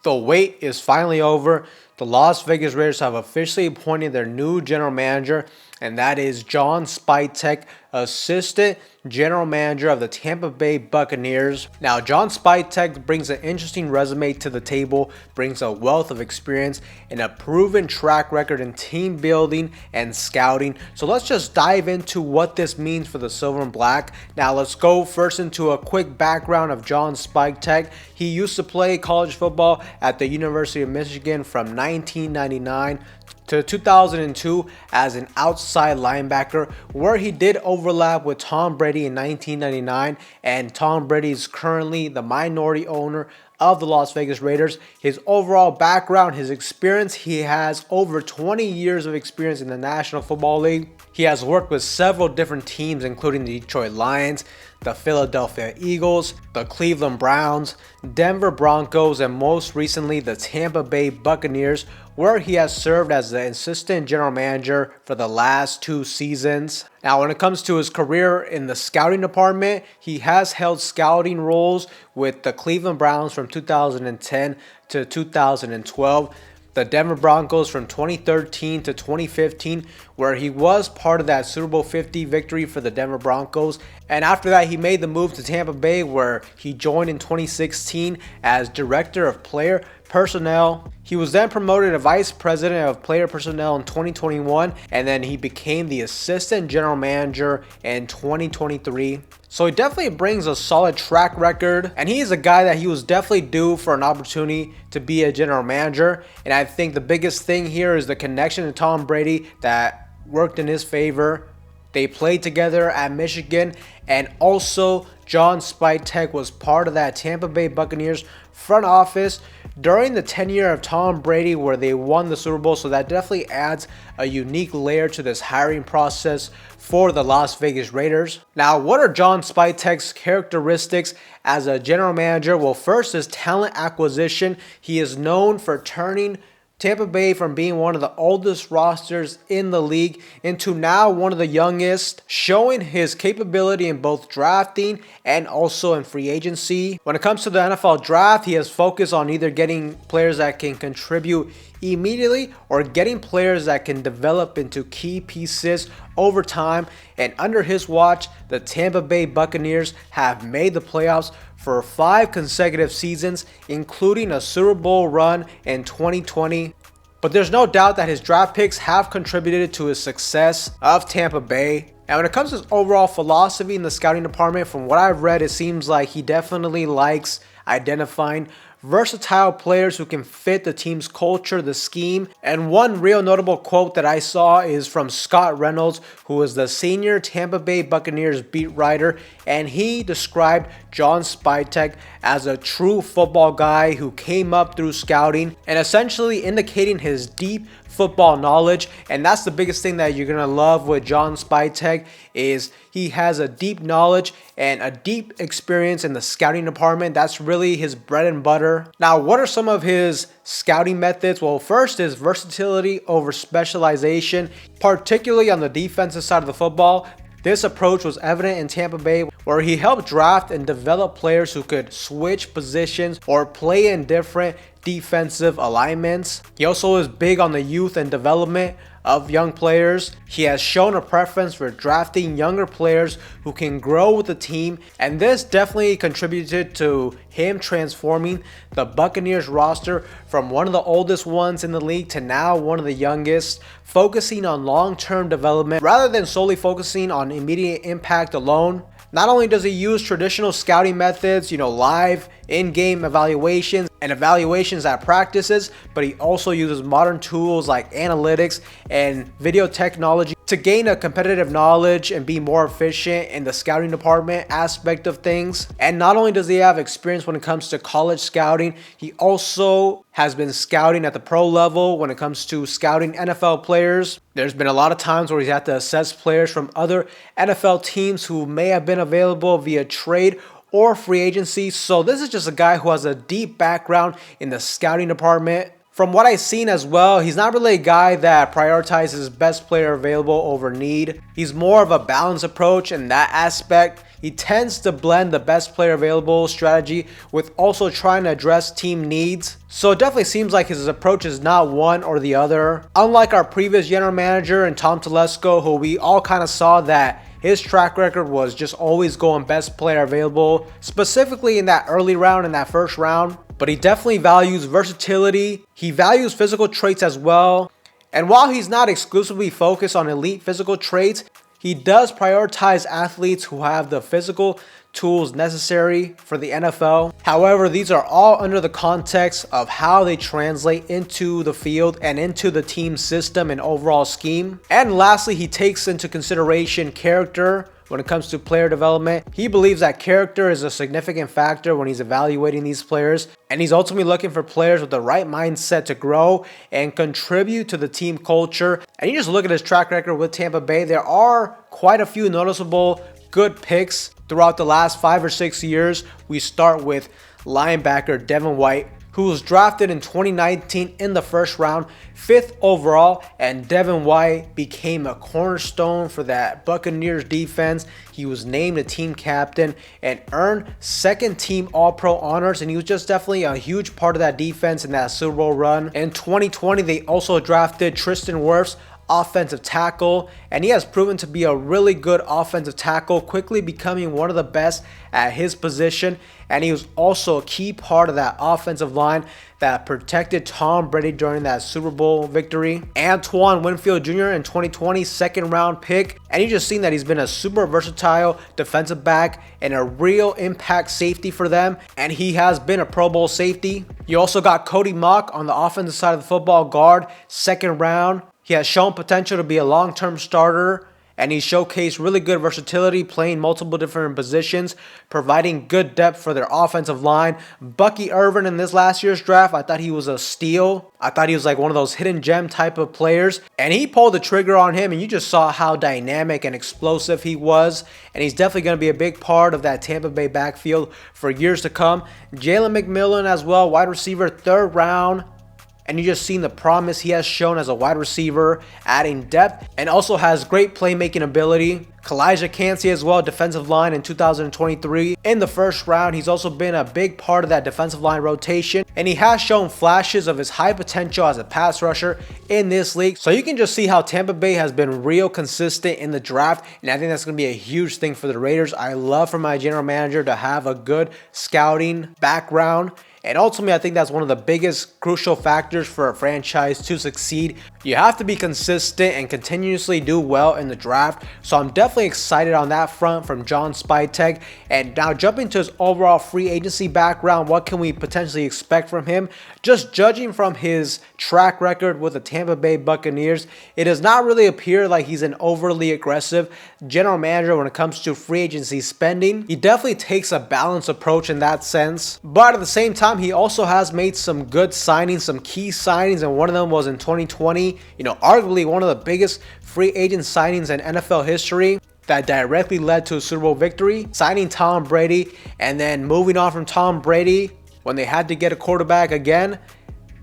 The wait is finally over. The Las Vegas Raiders have officially appointed their new general manager, and that is John Spytek, assistant general manager of the Tampa Bay Buccaneers. Now, John Spytek brings an interesting resume to the table, brings a wealth of experience and a proven track record in team building and scouting. So let's just dive into what this means for the Silver and Black. Now, let's go first into a quick background of John Spytek. He used to play college football at the University of Michigan from 1999 to 2002 as an outside linebacker, where he did overlap with Tom Brady in 1999, and Tom Brady is currently the minority owner of the Las Vegas Raiders. His overall background, his experience, he has over 20 years of experience in the National Football League. He has worked with several different teams, including the Detroit Lions, the Philadelphia Eagles, the Cleveland Browns, Denver Broncos, and most recently the Tampa Bay Buccaneers, where he has served as the assistant general manager for the last 2 seasons. Now, when it comes to his career in the scouting department, he has held scouting roles with the Cleveland Browns from 2010 to 2012. The Denver Broncos from 2013 to 2015, where he was part of that Super Bowl 50 victory for the Denver Broncos. And after that, he made the move to Tampa Bay, where he joined in 2016 as Director of Player Personnel. He was then promoted to Vice President of Player Personnel in 2021, and then he became the Assistant General Manager in 2023. So he definitely brings a solid track record, and he is a guy that he was definitely due for an opportunity to be a general manager. And I think the biggest thing here is the connection to Tom Brady that worked in his favor. They played together at Michigan, and also John Spytek was part of that Tampa Bay Buccaneers front office during the tenure of Tom Brady, where they won the Super Bowl. So that definitely adds a unique layer to this hiring process for the Las Vegas Raiders. Now, what are John Spytek's characteristics as a general manager? Well, first is talent acquisition. He is known for turning Tampa Bay from being one of the oldest rosters in the league into now one of the youngest, showing his capability in both drafting and also in free agency. When it comes to the NFL draft, he has focused on either getting players that can contribute immediately or getting players that can develop into key pieces over time. And under his watch, the Tampa Bay Buccaneers have made the playoffs for 5 consecutive seasons, including a Super Bowl run in 2020. But there's no doubt that his draft picks have contributed to his success of Tampa Bay. And when it comes to his overall philosophy in the scouting department, from what I've read, it seems like he definitely likes identifying versatile players who can fit the team's culture, the scheme. And one real notable quote that I saw is from Scott Reynolds, who is the senior Tampa Bay Buccaneers beat writer, and he described John Spytek as a true football guy who came up through scouting, and essentially indicating his deep football knowledge. And that's the biggest thing that you're gonna love with John Spytek, is he has a deep knowledge and a deep experience in the scouting department. That's really his bread and butter. Now, what are some of his scouting methods? Well, first is versatility over specialization, particularly on the defensive side of the football. This approach was evident in Tampa Bay, where he helped draft and develop players who could switch positions or play in different defensive alignments. He also is big on the youth and development of young players. He has shown a preference for drafting younger players who can grow with the team, and this definitely contributed to him transforming the Buccaneers roster from one of the oldest ones in the league to now one of the youngest, focusing on long-term development rather than solely focusing on immediate impact alone. Not only does he use traditional scouting methods, live in-game evaluations and evaluations at practices, but he also uses modern tools like analytics and video technology to gain a competitive knowledge and be more efficient in the scouting department aspect of things. And not only does he have experience when it comes to college scouting, he also has been scouting at the pro level when it comes to scouting NFL players. There's been a lot of times where he's had to assess players from other NFL teams who may have been available via trade or free agency. So this is just a guy who has a deep background in the scouting department. From what I've seen as well, he's not really a guy that prioritizes best player available over need. He's more of a balanced approach in that aspect. He tends to blend the best player available strategy with also trying to address team needs. So it definitely seems like his approach is not one or the other. Unlike our previous general manager and Tom Telesco, who we all kind of saw that his track record was just always going best player available, specifically in that early round, in that first round. But he definitely values versatility. He values physical traits as well. And while he's not exclusively focused on elite physical traits, he does prioritize athletes who have the physical tools necessary for the NFL. However, these are all under the context of how they translate into the field and into the team system and overall scheme. And lastly, he takes into consideration character when it comes to player development. He believes that character is a significant factor when he's evaluating these players, and he's ultimately looking for players with the right mindset to grow and contribute to the team culture. And you just look at his track record with Tampa Bay, there are quite a few noticeable good picks throughout the last 5 or 6 years. We start with linebacker Devin White, who was drafted in 2019 in the first round, 5th overall, and Devin White became a cornerstone for that Buccaneers defense. He was named a team captain and earned second team All-Pro honors, and he was just definitely a huge part of that defense in that Super Bowl run. In 2020, they also drafted Tristan Wirfs, offensive tackle, and he has proven to be a really good offensive tackle, quickly becoming one of the best at his position. And he was also a key part of that offensive line that protected Tom Brady during that Super Bowl victory. Antoine Winfield Jr. in 2020, second round pick, and you just seen that he's been a super versatile defensive back and a real impact safety for them, and he has been a Pro Bowl safety. You also got Cody Mock on the offensive side of the football, guard, second round. He has shown potential to be a long-term starter, and he showcased really good versatility, playing multiple different positions, providing good depth for their offensive line. Bucky Irvin in this last year's draft, I thought he was a steal. I thought he was like one of those hidden gem type of players, and he pulled the trigger on him, and you just saw how dynamic and explosive he was, and he's definitely going to be a big part of that Tampa Bay backfield for years to come. Jalen McMillan as well, wide receiver, third round. And you just seen the promise he has shown as a wide receiver, adding depth, and also has great playmaking ability. Kalijah Kancey as well, defensive line in 2023. In the first round, he's also been a big part of that defensive line rotation, and he has shown flashes of his high potential as a pass rusher in this league. So you can just see how Tampa Bay has been real consistent in the draft, and I think that's going to be a huge thing for the Raiders. I love for my general manager to have a good scouting background. And ultimately, I think that's one of the biggest crucial factors for a franchise to succeed. You have to be consistent and continuously do well in the draft. So I'm definitely excited on that front from John Spytek. And now jumping to his overall free agency background, what can we potentially expect from him? Just judging from his track record with the Tampa Bay Buccaneers, it does not really appear like he's an overly aggressive general manager when it comes to free agency spending. He definitely takes a balanced approach in that sense. But at the same time, he also has made some good signings, some key signings, and one of them was in 2020. Arguably one of the biggest free agent signings in NFL history that directly led to a Super Bowl victory, signing Tom Brady, and then moving on from Tom Brady when they had to get a quarterback again,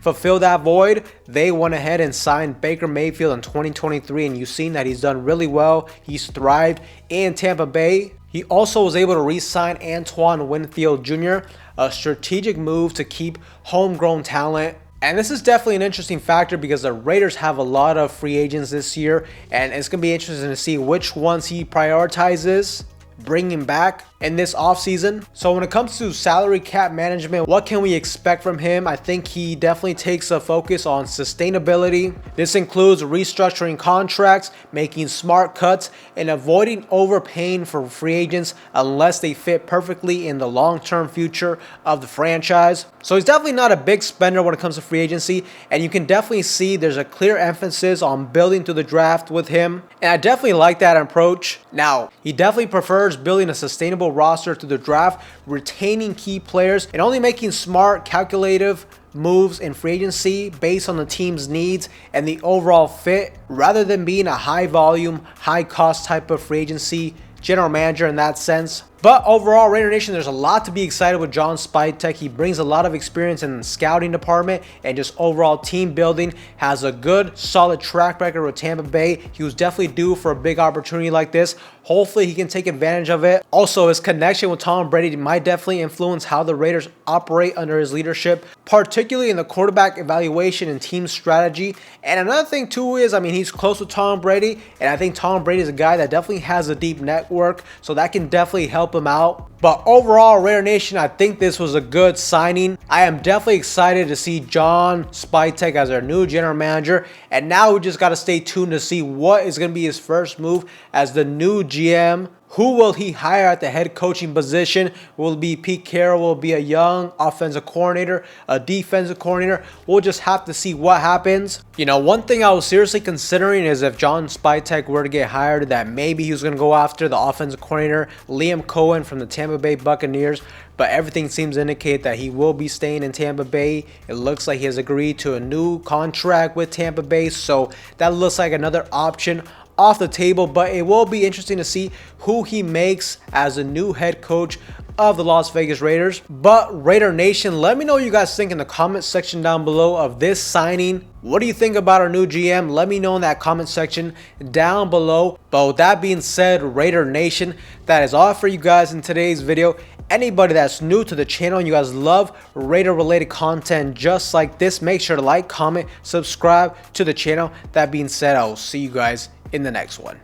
fulfill that void. They went ahead and signed Baker Mayfield in 2023, and you've seen that he's done really well. He's thrived in Tampa Bay. He also was able to re-sign Antoine Winfield Jr., a strategic move to keep homegrown talent. And this is definitely an interesting factor because the Raiders have a lot of free agents this year, and it's going to be interesting to see which ones he prioritizes bringing back in this offseason. So when it comes to salary cap management, what can we expect from him? I think he definitely takes a focus on sustainability. This includes restructuring contracts, making smart cuts, and avoiding overpaying for free agents unless they fit perfectly in the long-term future of the franchise. So he's definitely not a big spender when it comes to free agency, and you can definitely see there's a clear emphasis on building through the draft with him, and I definitely like that approach. Now, he definitely prefers building a sustainable roster through the draft, retaining key players, and only making smart, calculative moves in free agency based on the team's needs and the overall fit, rather than being a high volume, high cost type of free agency general manager in that sense. But overall, Raider Nation, there's a lot to be excited with John Spytek. He brings a lot of experience in the scouting department and just overall team building. Has a good, solid track record with Tampa Bay. He was definitely due for a big opportunity like this. Hopefully, he can take advantage of it. Also, his connection with Tom Brady might definitely influence how the Raiders operate under his leadership, particularly in the quarterback evaluation and team strategy. And another thing, too, is, I mean, he's close with Tom Brady, and I think Tom Brady is a guy that definitely has a deep network, so that can definitely help him out. But overall, Raider Nation, I think this was a good signing. I am definitely excited to see John Spytek as our new general manager. And now we just got to stay tuned to see what is going to be his first move as the new GM. Who will he hire at the head coaching position? Will it be Pete Carroll? Will it be a young offensive coordinator, a defensive coordinator? We'll just have to see what happens. You know, one thing I was seriously considering is if John Spytek were to get hired, that maybe he was going to go after the offensive coordinator, Liam Cohen from the Tampa Bay Buccaneers. But everything seems to indicate that he will be staying in Tampa Bay. It looks like he has agreed to a new contract with Tampa Bay. So that looks like another option off the table, but it will be interesting to see who he makes as a new head coach of the Las Vegas Raiders. But Raider Nation, let me know what you guys think in the comment section down below of this signing. What do you think about our new GM? Let me know in that comment section down below. But with that being said, Raider Nation, that is all for you guys in today's video. Anybody that's new to the channel and you guys love Raider related content just like this, make sure to like, comment, subscribe to the channel. That being said, I will see you guys in the next one.